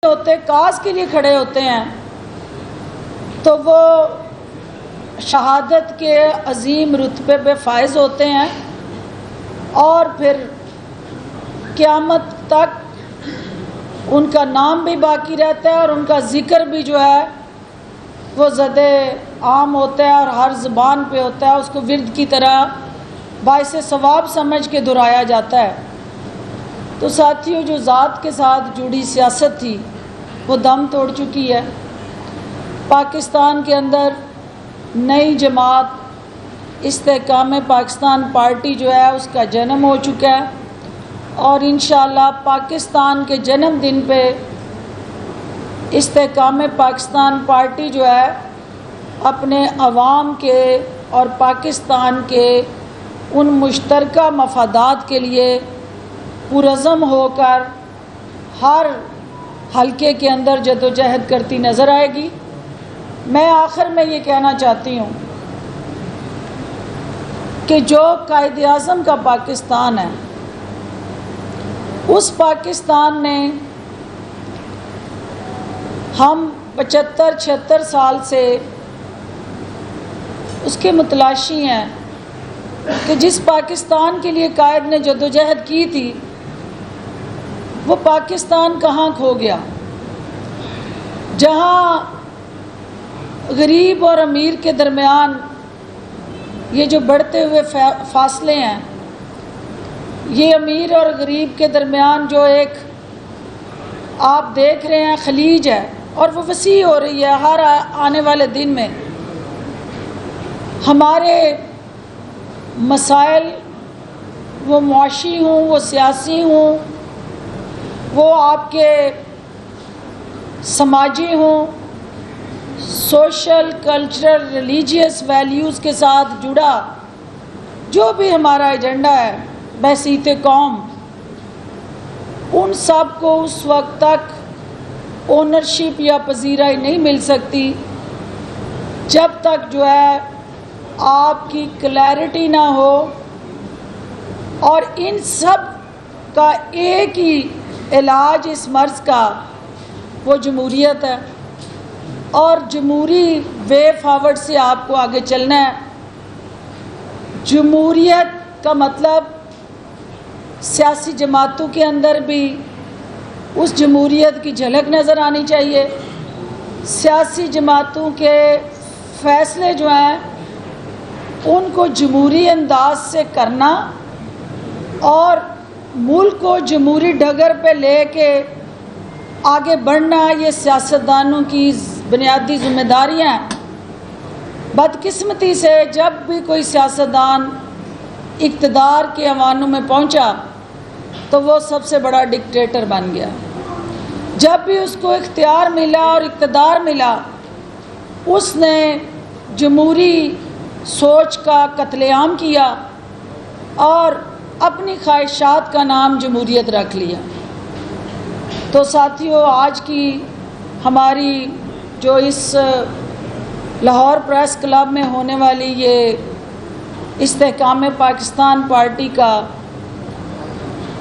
ہوتے کاز کے لیے کھڑے ہوتے ہیں تو وہ شہادت کے عظیم رتبے پہ فائز ہوتے ہیں اور پھر قیامت تک ان کا نام بھی باقی رہتا ہے اور ان کا ذکر بھی جو ہے وہ زد عام ہوتا ہے اور ہر زبان پہ ہوتا ہے، اس کو ورد کی طرح باعث ثواب سمجھ کے دہرایا جاتا ہے۔ تو ساتھیوں، جو ذات کے ساتھ جڑی سیاست تھی وہ دم توڑ چکی ہے۔ پاکستان کے اندر نئی جماعت استحکام پاکستان پارٹی جو ہے اس کا جنم ہو چکا ہے اور انشاءاللہ پاکستان کے جنم دن پہ استحکام پاکستان پارٹی جو ہے اپنے عوام کے اور پاکستان کے ان مشترکہ مفادات کے لیے پرعزم ہو کر ہر حلقے کے اندر جدوجہد کرتی نظر آئے گی۔ میں آخر میں یہ کہنا چاہتی ہوں کہ جو قائد اعظم کا پاکستان ہے، اس پاکستان نے ہم 75-76 سال سے اس کے متلاشی ہیں کہ جس پاکستان کے لیے قائد نے جدوجہد کی تھی وہ پاکستان کہاں کھو گیا، جہاں غریب اور امیر کے درمیان یہ جو بڑھتے ہوئے فاصلے ہیں، یہ امیر اور غریب کے درمیان جو ایک آپ دیکھ رہے ہیں خلیج ہے اور وہ وسیع ہو رہی ہے ہر آنے والے دن میں۔ ہمارے مسائل وہ معاشی ہوں، وہ سیاسی ہوں، وہ آپ کے سماجی ہوں، سوشل، کلچرل، ریلیجیس ویلیوز کے ساتھ جڑا جو بھی ہمارا ایجنڈا ہے بحثیت قوم، ان سب کو اس وقت تک اونرشپ یا پذیرائی نہیں مل سکتی جب تک جو ہے آپ کی کلیئرٹی نہ ہو، اور ان سب کا ایک ہی علاج اس مرض کا وہ جمہوریت ہے، اور جمہوری وے فارورڈ سے آپ کو آگے چلنا ہے۔ جمہوریت کا مطلب سیاسی جماعتوں کے اندر بھی اس جمہوریت کی جھلک نظر آنی چاہیے۔ سیاسی جماعتوں کے فیصلے جو ہیں ان کو جمہوری انداز سے کرنا اور ملک کو جمہوری ڈگر پہ لے کے آگے بڑھنا، یہ سیاستدانوں کی بنیادی ذمہ داریاں ہیں۔ بدقسمتی سے جب بھی کوئی سیاستدان اقتدار کے ایوانوں میں پہنچا تو وہ سب سے بڑا ڈکٹیٹر بن گیا۔ جب بھی اس کو اختیار ملا اور اقتدار ملا، اس نے جمہوری سوچ کا قتل عام کیا اور اپنی خواہشات کا نام جمہوریت رکھ لیا۔ تو ساتھیوں، آج کی ہماری جو اس لاہور پریس کلب میں ہونے والی یہ استحکام پاکستان پارٹی کا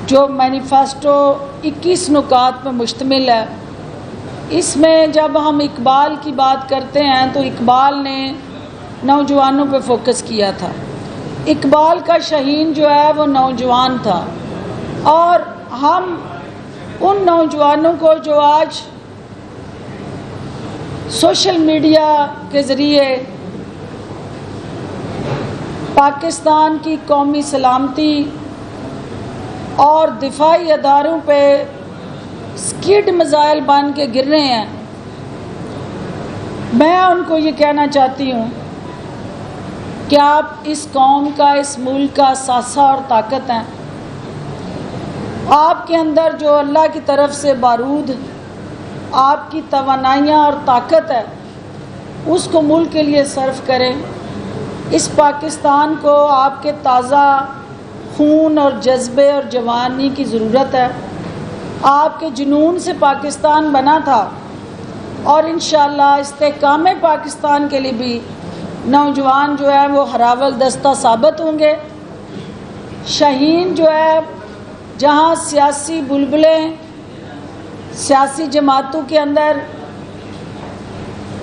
جو مینیفیسٹو 21 نکات پر مشتمل ہے، اس میں جب ہم اقبال کی بات کرتے ہیں تو اقبال نے نوجوانوں پہ فوکس کیا تھا۔ اقبال کا شہین جو ہے وہ نوجوان تھا، اور ہم ان نوجوانوں کو جو آج سوشل میڈیا کے ذریعے پاکستان کی قومی سلامتی اور دفاعی اداروں پہ سکیڈ میزائل بن کے گر رہے ہیں، میں ان کو یہ کہنا چاہتی ہوں کہ آپ اس قوم کا، اس ملک کا ثاثہ اور طاقت ہیں۔ آپ کے اندر جو اللہ کی طرف سے بارود، آپ کی توانائیاں اور طاقت ہے، اس کو ملک کے لیے صرف کریں۔ اس پاکستان کو آپ کے تازہ خون اور جذبے اور جوانی کی ضرورت ہے۔ آپ کے جنون سے پاکستان بنا تھا، اور انشاءاللہ استحکام پاکستان کے لیے بھی نوجوان جو ہے وہ ہراول دستہ ثابت ہوں گے۔ شہین جو ہے، جہاں سیاسی بلبلیں سیاسی جماعتوں کے اندر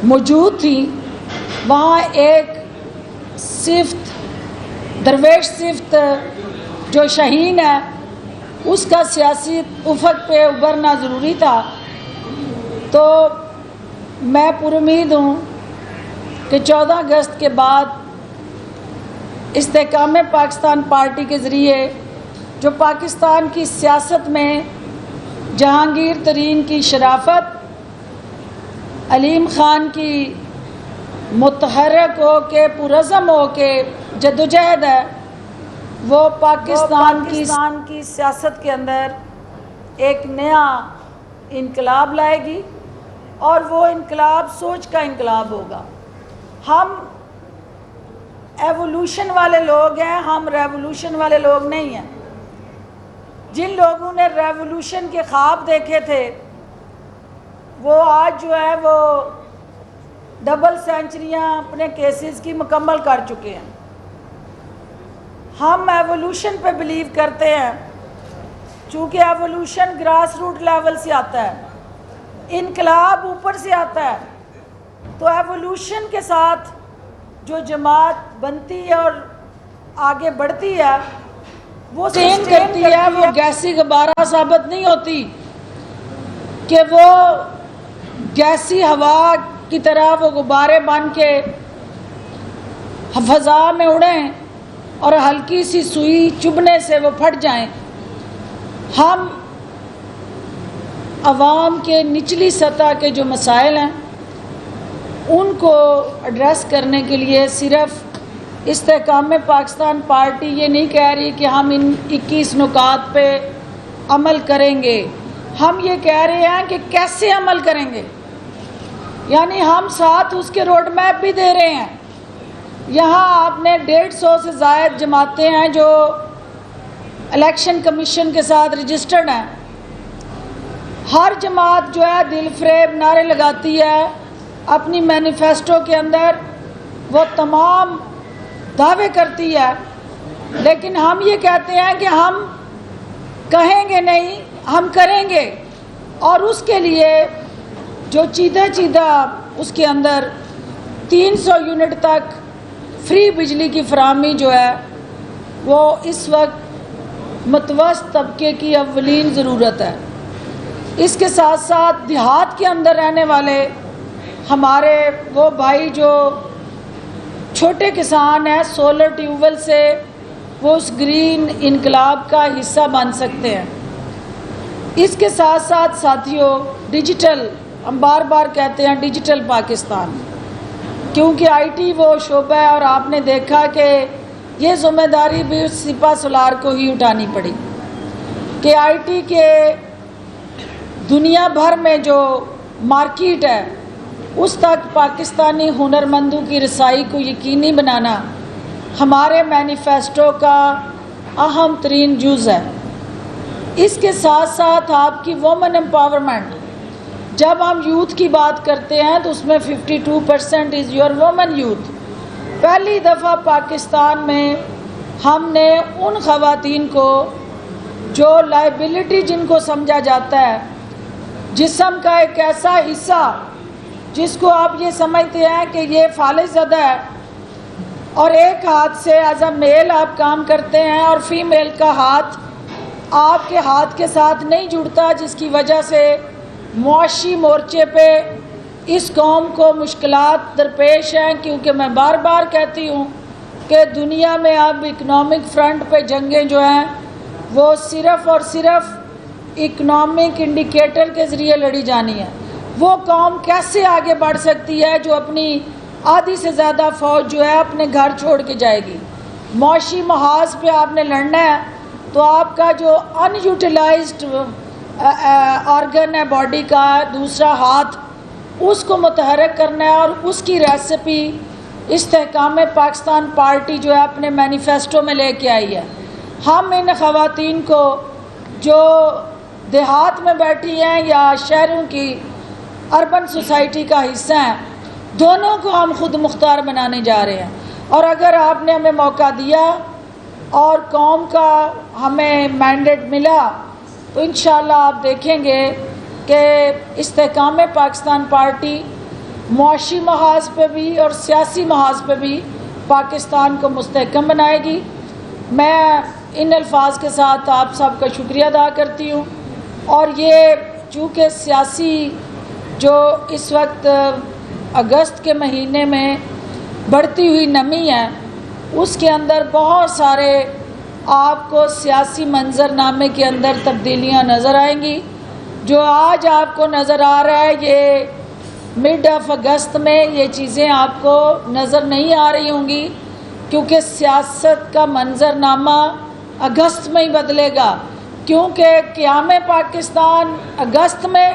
موجود تھیں، وہاں ایک صفت درویش صفت جو شاہین ہے اس کا سیاسی افق پہ ابھرنا ضروری تھا۔ تو میں پر امید ہوں کہ 14 اگست کے بعد استحکام پاکستان پارٹی کے ذریعے جو پاکستان کی سیاست میں جہانگیر ترین کی شرافت، علیم خان کی متحرک ہو کے پرعزم ہو کے جدوجہد ہے، وہ پاکستان کی سیاست کے اندر ایک نیا انقلاب لائے گی، اور وہ انقلاب سوچ کا انقلاب ہوگا۔ ہم ایوولوشن والے لوگ ہیں، ہم ریولوشن والے لوگ نہیں ہیں۔ جن لوگوں نے ریولوشن کے خواب دیکھے تھے وہ آج جو ہے وہ ڈبل سینچریاں اپنے کیسز کی مکمل کر چکے ہیں۔ ہم ایوولوشن پہ بلیو کرتے ہیں، چونکہ ایوولوشن گراس روٹ لیول سے آتا ہے، انقلاب اوپر سے آتا ہے۔ تو ایوولوشن کے ساتھ جو جماعت بنتی ہے اور آگے بڑھتی ہے، وہ سسٹین کرتی ہے، وہ گیسی غبارہ ثابت نہیں ہوتی کہ وہ گیسی ہوا کی طرح وہ غبارے بن کے فضا میں اڑیں اور ہلکی سی سوئی چبھنے سے وہ پھٹ جائیں۔ ہم عوام کے نچلی سطح کے جو مسائل ہیں ان کو ایڈریس کرنے کے لیے صرف استحکام پاکستان پارٹی یہ نہیں کہہ رہی کہ ہم ان 21 نکات پہ عمل کریں گے، ہم یہ کہہ رہے ہیں کہ کیسے عمل کریں گے، یعنی ہم ساتھ اس کے روڈ میپ بھی دے رہے ہیں۔ یہاں آپ نے 150 سے زائد جماعتیں ہیں جو الیکشن کمیشن کے ساتھ رجسٹرڈ ہیں۔ ہر جماعت جو ہے دل فریب نعرے لگاتی ہے، اپنی مینیفیسٹو کے اندر وہ تمام دعوے کرتی ہے، لیکن ہم یہ کہتے ہیں کہ ہم کہیں گے نہیں، ہم کریں گے، اور اس کے لیے جو چیدہ اس کے اندر 300 یونٹ تک فری بجلی کی فراہمی جو ہے وہ اس وقت متوسط طبقے کی اولین ضرورت ہے۔ اس کے ساتھ ساتھ دیہات کے اندر رہنے والے ہمارے وہ بھائی جو چھوٹے کسان ہیں، سولر ٹیوب ویل سے وہ اس گرین انقلاب کا حصہ بن سکتے ہیں۔ اس کے ساتھ ساتھ ساتھیوں، ڈیجیٹل، ہم بار بار کہتے ہیں ڈیجیٹل پاکستان، کیونکہ آئی ٹی وہ شعبہ ہے، اور آپ نے دیکھا کہ یہ ذمہ داری بھی سپہ سالار کو ہی اٹھانی پڑی کہ آئی ٹی کے دنیا بھر میں جو مارکیٹ ہے اس تک پاکستانی ہنرمندوں کی رسائی کو یقینی بنانا ہمارے مینیفیسٹو کا اہم ترین جز ہے۔ اس کے ساتھ ساتھ آپ کی وومن امپاورمنٹ، جب ہم یوتھ کی بات کرتے ہیں تو اس میں 52% از یور وومن یوتھ۔ پہلی دفعہ پاکستان میں ہم نے ان خواتین کو جو لائبلٹی جن کو سمجھا جاتا ہے، جسم کا ایک ایسا حصہ جس کو آپ یہ سمجھتے ہیں کہ یہ فالج زدہ ہے، اور ایک ہاتھ سے ایز اے میل آپ کام کرتے ہیں اور فیمیل کا ہاتھ آپ کے ہاتھ کے ساتھ نہیں جڑتا، جس کی وجہ سے معاشی مورچے پہ اس قوم کو مشکلات درپیش ہیں، کیونکہ میں بار بار کہتی ہوں کہ دنیا میں اب اکنامک فرنٹ پہ جنگیں جو ہیں وہ صرف اور صرف اکنامک انڈیکیٹر کے ذریعے لڑی جانی ہے۔ وہ قوم کیسے آگے بڑھ سکتی ہے جو اپنی آدھی سے زیادہ فوج جو ہے اپنے گھر چھوڑ کے جائے گی؟ معاشی محاذ پہ آپ نے لڑنا ہے تو آپ کا جو ان یوٹیلائزڈ آرگن ہے باڈی کا، دوسرا ہاتھ، اس کو متحرک کرنا ہے، اور اس کی ریسپی استحکام پاکستان پارٹی جو ہے اپنے مینیفیسٹو میں لے کے آئی ہے۔ ہم ان خواتین کو جو دیہات میں بیٹھی ہیں یا شہروں کی اربن سوسائٹی کا حصہ ہیں، دونوں کو ہم خود مختار بنانے جا رہے ہیں، اور اگر آپ نے ہمیں موقع دیا اور قوم کا ہمیں مینڈیٹ ملا تو انشاءاللہ آپ دیکھیں گے کہ استحکام پاکستان پارٹی معاشی محاذ پہ بھی اور سیاسی محاذ پہ بھی پاکستان کو مستحکم بنائے گی۔ میں ان الفاظ کے ساتھ آپ سب کا شکریہ ادا کرتی ہوں، اور یہ چونکہ سیاسی جو اس وقت اگست کے مہینے میں بڑھتی ہوئی نمی ہے، اس کے اندر بہت سارے آپ کو سیاسی منظر نامے کے اندر تبدیلیاں نظر آئیں گی۔ جو آج آپ کو نظر آ رہا ہے، یہ مڈ آف اگست میں یہ چیزیں آپ کو نظر نہیں آ رہی ہوں گی، کیونکہ سیاست کا منظر نامہ اگست میں ہی بدلے گا، کیونکہ قیام پاکستان اگست میں،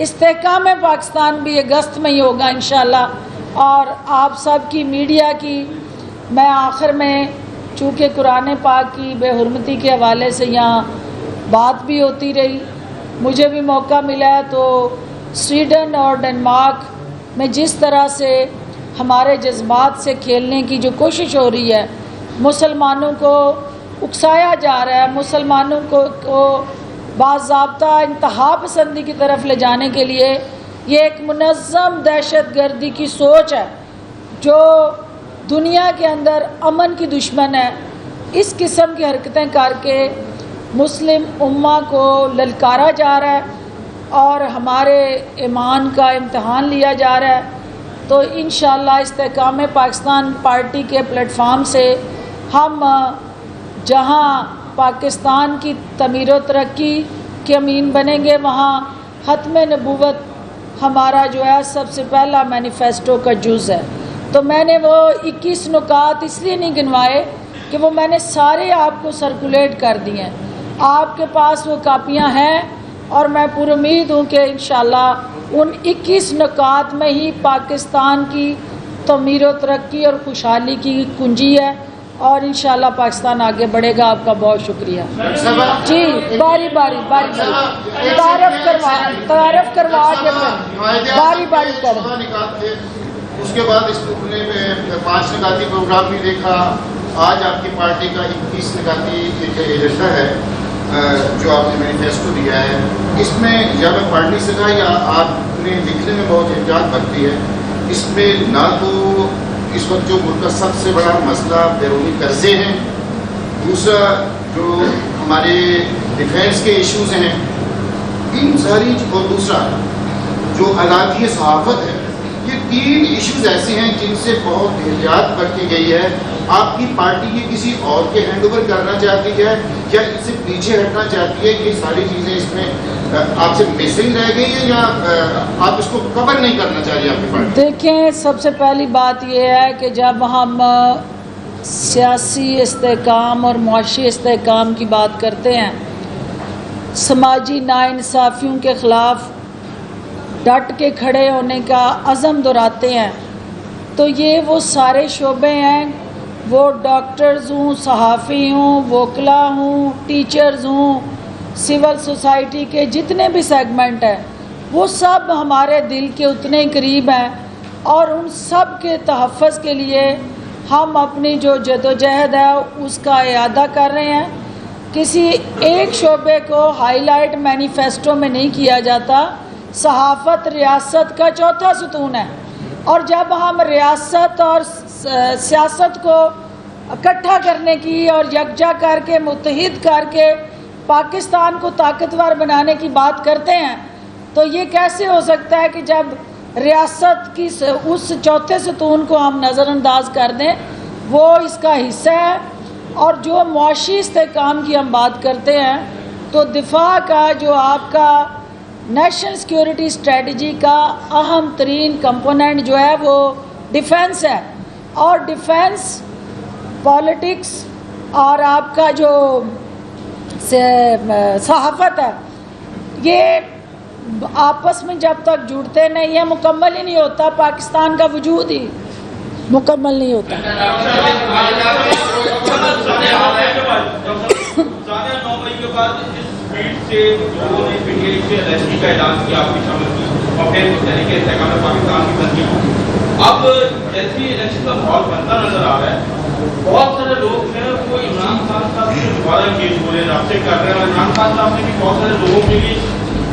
استحکام پاکستان بھی اگست میں ہی ہوگا انشاءاللہ۔ اور آپ سب کی میڈیا کی میں آخر میں، چونکہ قرآن پاک کی بے حرمتی کے حوالے سے یہاں بات بھی ہوتی رہی، مجھے بھی موقع ملا ہے تو سویڈن اور ڈنمارک میں جس طرح سے ہمارے جذبات سے کھیلنے کی جو کوشش ہو رہی ہے، مسلمانوں کو اکسایا جا رہا ہے، مسلمانوں کو باضابطہ انتہا پسندی کی طرف لے جانے کے لیے یہ ایک منظم دہشت گردی کی سوچ ہے جو دنیا کے اندر امن کی دشمن ہے۔ اس قسم کی حرکتیں کر کے مسلم امہ کو للکارا جا رہا ہے اور ہمارے ایمان کا امتحان لیا جا رہا ہے۔ تو انشاءاللہ استحکام پاکستان پارٹی کے پلیٹ فارم سے ہم جہاں پاکستان کی تعمیر و ترقی کے امین بنیں گے، وہاں ختم نبوت ہمارا جو ہے سب سے پہلا مینیفیسٹو کا جز ہے۔ تو میں نے وہ 21 نکات اس لیے نہیں گنوائے کہ وہ میں نے سارے آپ کو سرکولیٹ کر دیے ہیں، آپ کے پاس وہ کاپیاں ہیں، اور میں پوری امید ہوں کہ انشاءاللہ ان 21 نکات میں ہی پاکستان کی تعمیر و ترقی اور خوشحالی کی کنجی ہے، اور انشاءاللہ پاکستان آگے بڑھے گا۔ آپ کا بہت شکریہ۔ جی باری باری تعارف کروا کے باری باری کریں۔ اس کے بعد اس رکنے میں 5 نکاتی پروگرام بھی دیکھا۔ آج آپ کی پارٹی کا 21 نکاتی ایجنڈا ہے جو آپ نے مینیفیسٹو دیا ہے، اس میں یا میں پڑھ نہیں سکا یا آپ نے لکھنے میں بہت احتیاط برتی ہے، اس میں نہ تو اس وقت جو ملک کا سب سے بڑا مسئلہ بیرونی قرضے ہیں، دوسرا جو ہمارے ڈیفینس کے ایشوز ہیں ان ساری، اور دوسرا جو علاقائی صحافت ہے، یہ 3 ایشوز ایسے ہیں جن سے بہت احتیاط برتی گئی ہے۔ آپ کی پارٹی یہ کسی اور کے ہینڈ اوور کرنا چاہتی ہے یا اس سے پیچھے ہٹنا چاہتی ہے؟ یہ ساری چیزیں اس میں آپ سے مسنگ رہ گئی ہیں یا آپ اس کو کور نہیں کرنا چاہ رہی آپ کی پارٹی؟ دیکھیں، سب سے پہلی بات یہ ہے کہ جب ہم سیاسی استحکام اور معاشی استحکام کی بات کرتے ہیں، سماجی ناانصافیوں کے خلاف ڈٹ کے کھڑے ہونے کا عزم دہراتے ہیں، تو یہ وہ سارے شعبے ہیں، وہ ڈاکٹرز ہوں، صحافی ہوں، وکلا ہوں، ٹیچرز ہوں، سول سوسائٹی کے جتنے بھی سیگمنٹ ہیں، وہ سب ہمارے دل کے اتنے قریب ہیں، اور ان سب کے تحفظ کے لیے ہم اپنی جو جدوجہد ہے اس کا اعادہ کر رہے ہیں۔ کسی ایک شعبے کو ہائی لائٹ مینیفیسٹو میں نہیں کیا جاتا۔ صحافت ریاست کا چوتھا ستون ہے، اور جب ہم ریاست اور سیاست کو اکٹھا کرنے کی اور یکجا کر کے متحد کر کے پاکستان کو طاقتور بنانے کی بات کرتے ہیں، تو یہ کیسے ہو سکتا ہے کہ جب ریاست کی اس چوتھے ستون کو ہم نظر انداز کر دیں؟ وہ اس کا حصہ ہے۔ اور جو معاشی استحکام کی ہم بات کرتے ہیں، تو دفاع کا جو آپ کا نیشنل سیکیورٹی اسٹریٹجی کا اہم ترین کمپوننٹ جو ہے وہ ڈیفنس ہے، اور ڈیفنس پالیٹکس اور آپ کا جو صحافت ہے، یہ آپس میں جب تک جڑتے نہیں ہیں مکمل ہی نہیں ہوتا، پاکستان کا وجود ہی مکمل نہیں ہوتا۔ اب جیسے الیکشن کا ماحول بنتا نظر آ رہا ہے، بہت سارے لوگ ہیں وہ عمران خان صاحب سے دوبارہ انگیج ہو رہے ہیں، رابطے کر رہے ہیں، اور عمران خان صاحب نے بھی بہت سارے لوگوں کے لیے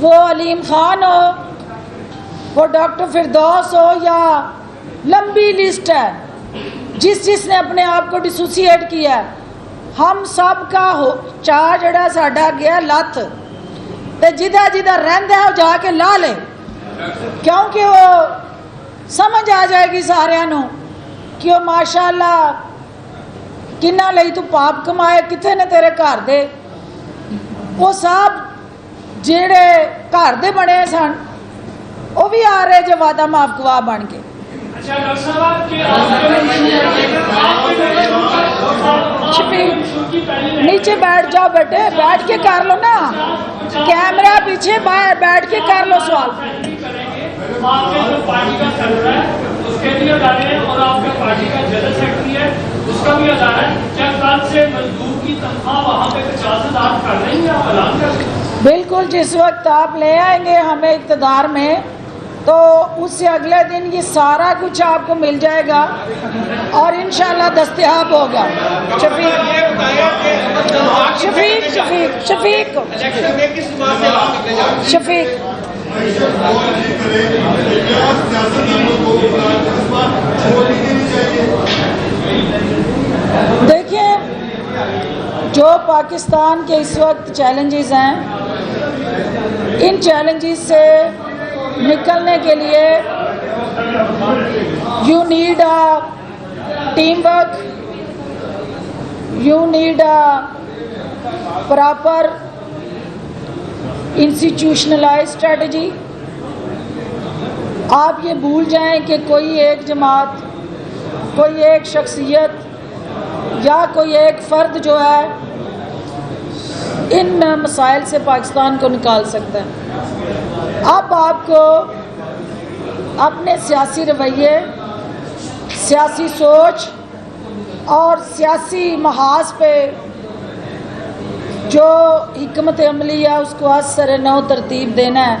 وہ علیم خان ہو، وہ ڈاکٹر فردوس ہو، یا لمبی لسٹ ہے جس نے اپنے آپ کو ڈسوسیٹ کیا ہے، ہم سب کا چاہ جڑا ساڈا گیا لت تے جدھا جدھا رہندا ہے وہ جا کے لا لے، کیونکہ وہ سمجھ آ جائے گی سارے نو کہ وہ ماشاء اللہ کنہ لئی تو پاپ کمائے، کتنے نے تیرے گھر دے، وہ سب جڑے گھر دے بنے سن وہ بھی آ رہے جو وعدہ معاف گواہ بن کے۔ نیچے بیٹھ جاؤ بیٹے، بیٹھ کے کر لو نا، کیمرہ پیچھے بیٹھ کے کر لو سوال۔ پارٹی کا سربراہ ہے اس کے بھی ادارے ہیں اور آپ کا پارٹی کا جنرل سیکرٹری ہے اس کا بھی ادارہ ہے، کیا کل سے مزدور کی تنخواہ وہاں پہ 50,000 کر رہے ہیں یا اعلان کر رہے ہیں؟ بالکل، جس وقت آپ لے آئیں گے ہمیں اقتدار میں تو اس سے اگلے دن یہ سارا کچھ آپ کو مل جائے گا اور انشاءاللہ دستیاب ہوگا۔ شفیق دیکھیں، جو پاکستان کے اس وقت چیلنجز ہیں، ان چیلنجز سے نکلنے کے لیے you need a team work, you need a proper institutionalise strategy. آپ یہ بھول جائیں کہ کوئی ایک جماعت، کوئی ایک شخصیت یا کوئی ایک فرد جو ہے ان مسائل سے پاکستان کو نکال سکتا ہے۔ اب آپ کو اپنے سیاسی رویے، سیاسی سوچ اور سیاسی محاذ پہ جو حکمت عملی ہے اس کو از سر نو ترتیب دینا ہے۔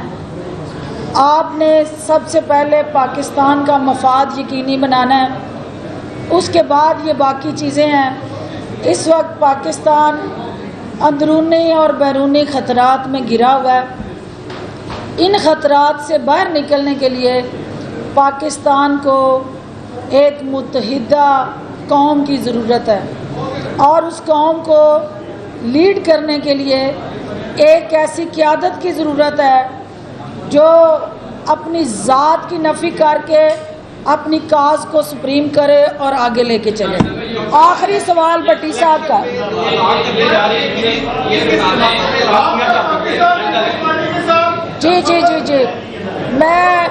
آپ نے سب سے پہلے پاکستان کا مفاد یقینی بنانا ہے، اس کے بعد یہ باقی چیزیں ہیں۔ اس وقت پاکستان اندرونی اور بیرونی خطرات میں گھرا ہوا ہے۔ ان خطرات سے باہر نکلنے کے لیے پاکستان کو ایک متحدہ قوم کی ضرورت ہے، اور اس قوم کو لیڈ کرنے کے لیے ایک ایسی قیادت کی ضرورت ہے جو اپنی ذات کی نفی کر کے اپنی کاز کو سپریم کرے اور آگے لے کے چلے۔ آخری سوال بٹی صاحب کا۔ جی میں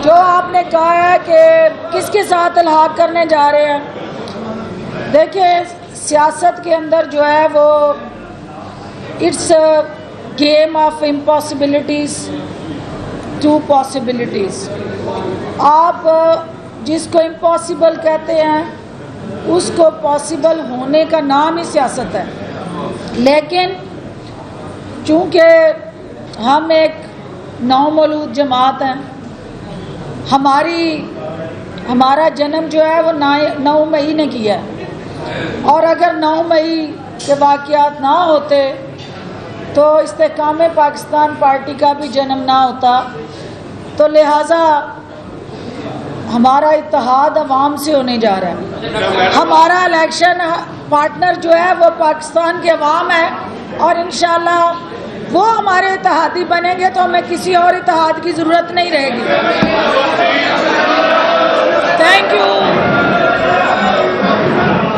جو آپ نے کہا ہے کہ کس کے ساتھ الحاق کرنے جا رہے ہیں، دیکھیں سیاست کے اندر جو ہے وہ it's game of impossibilities to possibilities. آپ جس کو امپاسبل کہتے ہیں اس کو پاسبل ہونے کا نام ہی سیاست ہے، لیکن چونکہ ہم ایک نومولود جماعت ہیں، ہمارا جنم جو ہے وہ 9 مئی نے کیا ہے، اور اگر 9 مئی کے واقعات نہ ہوتے تو استحکام پاکستان پارٹی کا بھی جنم نہ ہوتا، تو لہٰذا ہمارا اتحاد عوام سے ہونے جا رہا ہے۔ ہمارا الیکشن پارٹنر جو ہے وہ پاکستان کے عوام ہے، اور انشاءاللہ وہ ہمارے اتحادی بنیں گے تو ہمیں کسی اور اتحاد کی ضرورت نہیں رہے گی۔